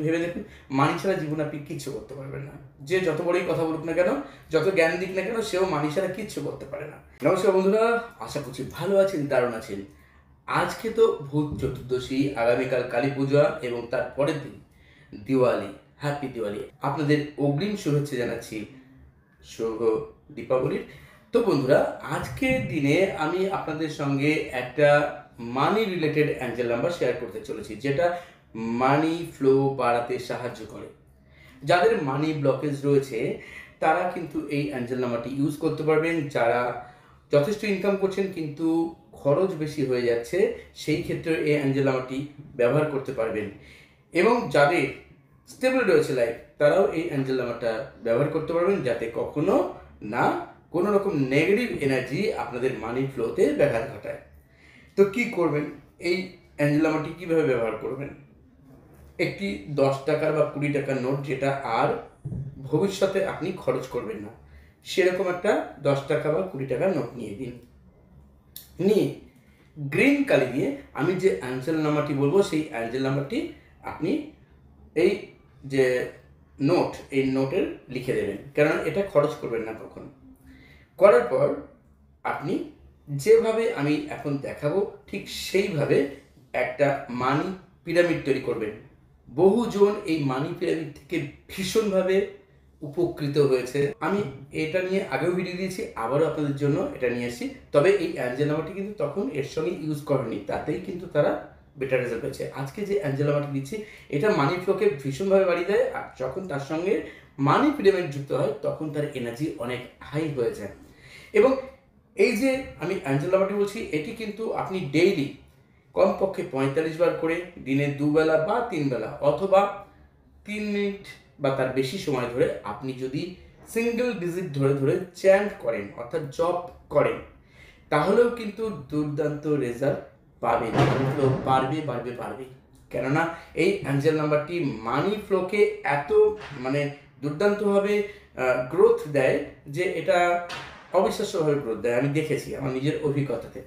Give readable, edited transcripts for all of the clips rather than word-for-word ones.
ভেবে দেখুন, মানি ছাড়া জীবনে আপনি কিচ্ছু করতে পারবেন না। যে যত বড়ই কথা বলুক না কেন, যত জ্ঞান দিক না কেন, সেও মানি ছাড়া কিচ্ছু করতে পারে না। নমস্কার বন্ধুরা, আশা করছি ভালো আছেন, দারুণ আছেন। আজকে তো ভূত চতুর্দশী, আগামীকাল কালী পূজা এবং তার পরের দিন দিওয়ালি। হ্যাপি দিওয়ালি। আপনাদের অগ্রিম শুভেচ্ছা জানাচ্ছি শুভ দীপাবলির। তো বন্ধুরা, আজকের দিনে আমি আপনাদের সঙ্গে একটা মানি রিলেটেড অ্যাঞ্জেল নাম্বার শেয়ার করতে চলেছি, যেটা মানি ফ্লো বাড়াতে সাহায্য করে। যাদের মানি ব্লকেজ রয়েছে তারা কিন্তু এই অ্যাঞ্জেল নাম্বারটি ইউজ করতে পারবেন। যারা যথেষ্ট ইনকাম করছেন কিন্তু খরচ বেশি হয়ে যাচ্ছে, সেই ক্ষেত্রে এই অ্যাঞ্জেল নাম্বারটি ব্যবহার করতে পারবেন। এবং যাদের স্টেবল রয়েছে লাইফ, তারাও এই অ্যাঞ্জেল নাম্বারটা ব্যবহার করতে পারবেন, যাতে কখনো না কোনো রকম নেগেটিভ এনার্জি আপনাদের মানি ফ্লোতে ব্যাঘাত ঘটায়। তো কি করবেন, এই অ্যাঞ্জেল নাম্বারটি কীভাবে ব্যবহার করবেন? একটি 10 টাকার বা 20 টাকার নোট, যেটা আর ভবিষ্যতে আপনি খরচ করবেন না, সেরকম একটা 10 টাকা বা 20 টাকার নোট নিয়ে দিন। নিয়ে গ্রিন কালি দিয়ে আমি যে অ্যাঞ্জেল নাম্বারটি বলবো, সেই অ্যাঞ্জেল নাম্বারটি আপনি এই যে নোট, এই নোটের লিখে দেবেন, কারণ এটা খরচ করবেন না কখনো। করার পর আপনি যেভাবে আমি এখন দেখাবো ঠিক সেইভাবে একটা মানি পিরামিড তৈরি করবেন। বহুজন এই মানি পিরামিড থেকে ভীষণভাবে উপকৃত হয়েছে। আমি এটা নিয়ে আগেও ভিডিও দিয়েছি, আবারও আপনাদের জন্য এটা নিয়ে আসি। তবে এই অ্যাঞ্জেল নাম্বারটি কিন্তু তখন এর সঙ্গে ইউজ করেনি, তাতেই কিন্তু তারা বেটার রেজাল্ট পেয়েছে। আজকে যে অ্যাঞ্জেল নাম্বারটি দিচ্ছি, এটা মানি ফ্লোকে ভীষণভাবে বাড়িয়ে দেয়, আর যখন তার সঙ্গে মানি পিরামিড যুক্ত হয় তখন তার এনার্জি অনেক হাই হয়ে যায়। এবং এই যে আমি অ্যাঞ্জেল নাম্বারটি বলছি, এটি কিন্তু আপনি ডেইলি কমপক্ষে 45 বার করে, দিনে 2 বেলা বা 3 বেলা, অথবা 3 মিনিট বা তার বেশি সময় ধরে আপনি যদি সিঙ্গেল ডিজিট ধরে ধরে চ্যান্ট করেন, অর্থাৎ জপ করেন, তাহলেও কিন্তু দুর্দান্ত রেজাল্ট পাবেন। বাড়বে বাড়বে বাড়বে। কেননা এই অ্যাঞ্জেল নাম্বারটি মানি ফ্লোকে এত দুর্দান্তভাবে গ্রোথ দেয় যে এটা অবিশ্বাস্যভাবে গ্রোথ দেয়। আমি দেখেছি আমার নিজের অভিজ্ঞতাতে।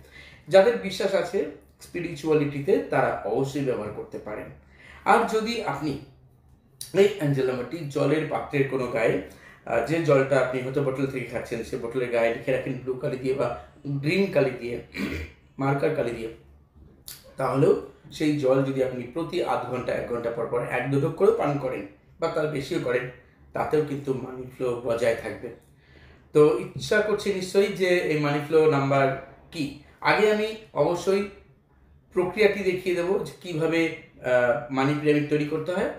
যাদের বিশ্বাস আছে স্পিরিচুয়ালিটিতে, তারা অবশ্যই ব্যবহার করতে পারেন। আর যদি আপনি এই অ্যাঞ্জেল নাম্বারটি জলের পাত্রের কোনো গায়ে, যে জলটা আপনি হয়তো বোতল থেকে খাচ্ছেন, সে বোতলের গায়ে লিখে রাখেন ব্লু কালি দিয়ে বা গ্রিন কালি দিয়ে, মার্কার কালি দিয়ে, তাহলেও সেই জল যদি আপনি প্রতি আধ ঘন্টা 1 ঘন্টা পর পর 1-2 ঢোক করে পান করেন বা তার বেশিও করেন, তাতেও কিন্তু মানি ফ্লো বজায় থাকবে। তো ইচ্ছা করছে নিশ্চয়ই যে এই মানি ফ্লো নাম্বার কি। আগে আমি অবশ্যই প্রক্রিয়াটি দেখিয়ে দেবো যে কীভাবে মানি পিরামিড তৈরি করতে হয়,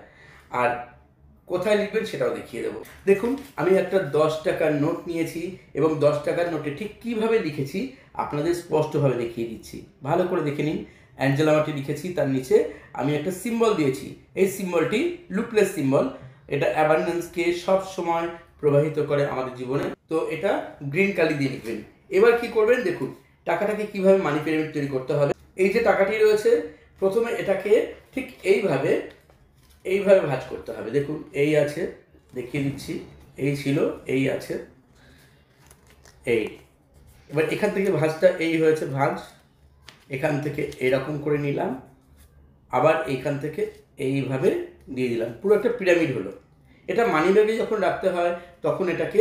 আর কোথায় লিখবেন সেটাও দেখিয়ে দেবো। দেখুন, আমি একটা 10 টাকার নোট নিয়েছি এবং 10 টাকার নোটে ঠিক কীভাবে লিখেছি আপনাদের স্পষ্টভাবে দেখিয়ে দিচ্ছি। ভালো করে দেখে নিন। অ্যাঞ্জেল নাম্বারটি লিখেছি, তার নিচে আমি একটা সিম্বল দিয়েছি। এই সিম্বলটি লুপলেস সিম্বল, এটা অ্যাবান্ডেন্সকে সব সময় প্রবাহিত করে আমাদের জীবনে। তো এটা গ্রিন কালি দিয়ে লিখবেন। এবার কি করবেন দেখুন, টাকাটাকে কিভাবে মানি পিরামিড তৈরি করতে হবে। এই যে টাকাটি রয়েছে, প্রথমে এটাকে ঠিক এইভাবে ভাঁজ করতে হবে। দেখুন, এই আছে, দেখিয়ে দিচ্ছি, এই ছিল, এই আছে, এই। এবার এখান থেকে ভাঁজটা এই হয়েছে ভাঁজ, এখান থেকে এরকম করে নিলাম, আবার এইখান থেকে এইভাবে দিয়ে দিলাম, পুরো একটা পিরামিড হলো। এটা মানি ব্যাগে যখন রাখতে হয় তখন এটাকে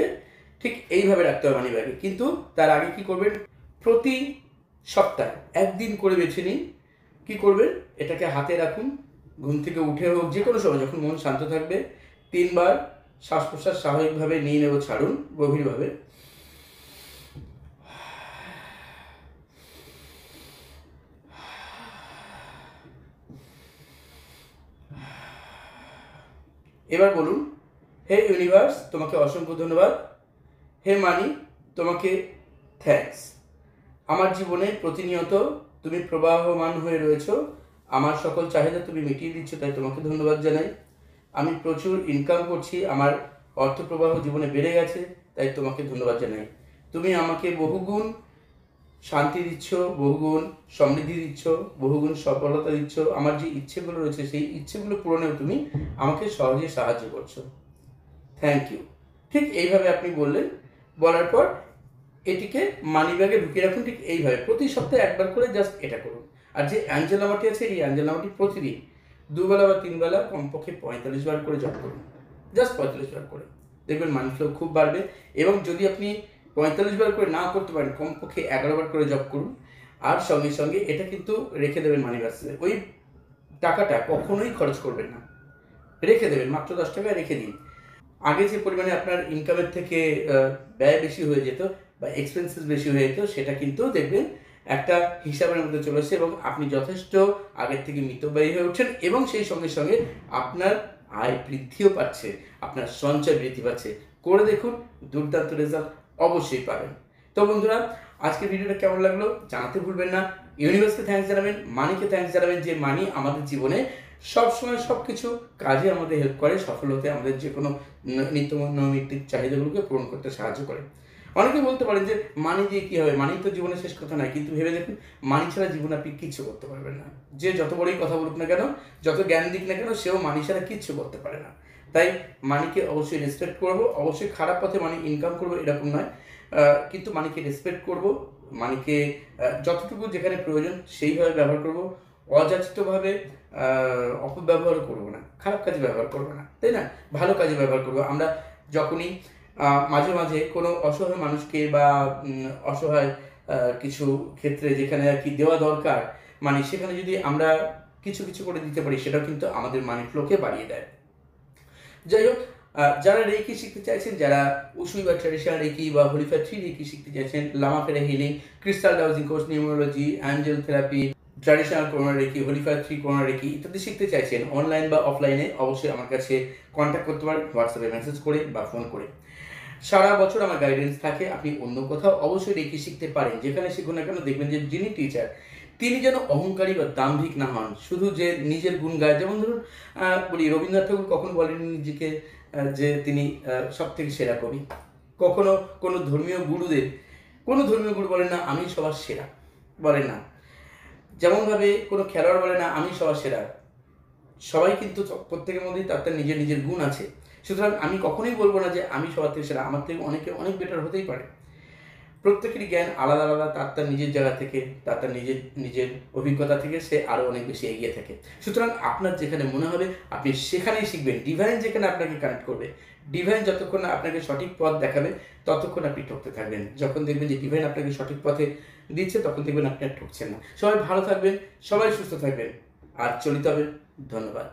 ঠিক এইভাবে রাখতে হয় মানি ব্যাগে। কিন্তু তার আগে কি করবেন, প্রতি সপ্তাহে 1 দিন করে বেছে নিন। কী করবেন, এটাকে হাতে রাখুন, ঘুম থেকে উঠে হোক, যে কোনো সময় যখন মন শান্ত থাকবে, 3 বার শ্বাস প্রশ্বাস স্বাভাবিকভাবে নিয়ে নেব, ছাড়ুন গভীরভাবে। এবার বলুন, হে ইউনিভার্স, তোমাকে অসংখ্য ধন্যবাদ। হে মানি, তোমাকে থ্যাঙ্কস। আমার জীবনে প্রতিনিয়ত তুমি প্রবাহমান হয়ে রয়েছো, আমার সকল চাহিদা তুমি মিটিয়ে দিচ্ছ, তাই তোমাকে ধন্যবাদ জানাই। আমি প্রচুর ইনকাম করছি, আমার অর্থপ্রবাহ জীবনে বেড়ে গেছে, তাই তোমাকে ধন্যবাদ জানাই। তুমি আমাকে বহুগুণ শান্তি দিচ্ছ, বহুগুণ সমৃদ্ধি দিচ্ছ, বহুগুণ সফলতা দিচ্ছ। আমার যে ইচ্ছেগুলো রয়েছে সেই ইচ্ছেগুলো পূরণেও তুমি আমাকে সহজে সাহায্য করছো। Thank you. ঠিক এইভাবে আপনি বললেন। বলার পর এটিকে মানি ব্যাগে ঢুকিয়ে রাখুন ঠিক এইভাবে। প্রতি সপ্তাহে 1 বার করে জাস্ট এটা করুন। আর যে অ্যাঞ্জেল নাম্বারটি আছে, এই অ্যাঞ্জেল নাম্বারটি প্রতিদিন দুবেলা বা 3 বেলা কমপক্ষে 45 বার করে জপ করুন, জাস্ট 45 বার করে দেখবেন মানি ফ্লো খুব বাড়বে। এবং যদি আপনি 45 বার করে না করতে পারেন, কমপক্ষে 11 বার করে জপ করুন। আর সঙ্গে সঙ্গে এটা কিন্তু রেখে দেবেন মানি বাক্সে, ওই টাকাটা কখনোই খরচ করবেন না, রেখে দেবেন, মাত্র 10 টাকা রেখে দিন। আগে যে পরিমাণে আপনার ইনকামের থেকে ব্যয় বেশি হয়ে যেত বা এক্সপেন্সেস বেশি হয়ে যেত, সেটা কিন্তু দেখবেন একটা হিসাবের মধ্যে চলে আসছে এবং আপনি যথেষ্ট আগের থেকে মিতব্যয়ী হয়ে উঠছেন এবং সেই সঙ্গে সঙ্গে আপনার আয় বৃদ্ধিও পাচ্ছে, আপনার সঞ্চয় বৃদ্ধি পাচ্ছে। করে দেখুন, দুর্দান্ত রেজাল্ট অবশ্যই পাবেন। তো বন্ধুরা, আজকের ভিডিওটা কেমন লাগলো জানাতে ভুলবেন না। ইউনিভার্সকে থ্যাঙ্কস জানাবেন, মানিকে থ্যাঙ্কস জানাবেন, যে মানি আমাদের জীবনে সবসময় সব কিছু কাজে আমাদের হেল্প করে, সফল হতে, আমাদের যে কোনো নিত্য নৈমিত্তিক চাহিদাগুলোকে পূরণ করতে সাহায্য করে। অনেকে বলতে পারেন যে মানি দিয়ে কী হবে, মানি তো জীবনের শেষ কথা নয়, কিন্তু ভেবে দেখুন, মানি ছাড়া জীবনে আপনি কিচ্ছু করতে পারবেন না। যে যত বড়ই কথা বলুক না কেন, যত জ্ঞান দিক না কেন, সেও মানি ছাড়া কিচ্ছু করতে পারে না। তাই মানিকে অবশ্যই রেসপেক্ট করব, অবশ্যই খারাপ পথে মানি ইনকাম করবো এরকম নয়, কিন্তু মানিকে রেসপেক্ট করব, মানিকে যতটুকু যেখানে প্রয়োজন সেইভাবে ব্যবহার করব, অযাচিতভাবে অপব্যবহার করবো না, খারাপ কাজে ব্যবহার করবো না, তাই না? ভালো কাজে ব্যবহার করবো। আমরা যখনই মাঝে মাঝে কোনো অসহায় মানুষকে বা অসহায় কিছু ক্ষেত্রে যেখানে আর কি দেওয়া দরকার, মানে সেখানে যদি আমরা কিছু কিছু করে দিতে পারি, সেটাও কিন্তু আমাদের মানি ফ্লোকে বাড়িয়ে দেয়। যাই হোক, যারা রেকি শিখতে চাইছেন, যারা উসুই বা ট্র্যাডিশনাল রেকি বা হোলিফায়ার 3 রেকি শিখতে চাইছেন, Lama Fera healing, crystal dowsing course, numerology, angel therapy, traditional Karuna reiki, holy fire 3 Karuna reiki ইত্যাদি শিখতে চাইছেন অনলাইন বা অফলাইনে, অবশ্যই আমার কাছে কন্ট্যাক্ট করতে পারেন, হোয়াটসঅ্যাপে মেসেজ করে বা ফোন করে। সারা বছর আমার গাইডেন্স থাকে, আপনি অন্য কোথাও অবশ্যই রেকি শিখতে পারেন, যেখানে শিখুন না কেন দেখবেন যে যিনি টিচার তিনি যেন অহংকারী বা দাম্ভিক না হন, শুধু যে নিজের গুণ গায়। যেমন ধরুন, বলি রবীন্দ্রনাথ ঠাকুর কখনো বলেননি নিজেকে যে তিনি সব থেকে সেরা কবি। কখনো কোনো ধর্মীয় গুরু বলেন না আমি সবার সেরা, বলেন না। যেমনভাবে কোনো খেলোয়াড় বলে না আমি সবার সেরা। সবাই কিন্তু প্রত্যেকের মধ্যেই তার তার নিজের নিজের গুণ আছে। সুতরাং আমি কখনোই বলবো না যে আমি সবার থেকে সেরা, আমার থেকে অনেকে অনেক বেটার হতেই পারে। প্রত্যেকেরই জ্ঞান আলাদা আলাদা, তার তার নিজের জায়গা থেকে, তার তার নিজের নিজের অভিজ্ঞতা থেকে সে আরও অনেক বেশি এগিয়ে থাকে। সুতরাং আপনার যেখানে মনে হবে আপনি সেখানেই শিখবেন। ডিভাইন যেখানে আপনাকে কানেক্ট করবে, ডিভাইন যতক্ষণ না আপনাকে সঠিক পথ দেখাবে ততক্ষণ আপনি ঠকতে থাকবেন। যখন দেখবেন যে ডিভাইন আপনাকে সঠিক পথে দিচ্ছে, তখন দেখবেন আপনি আর ঠকছেন না। সবাই ভালো থাকবেন, সবাই সুস্থ থাকবেন, আর চলিতে হবে। ধন্যবাদ।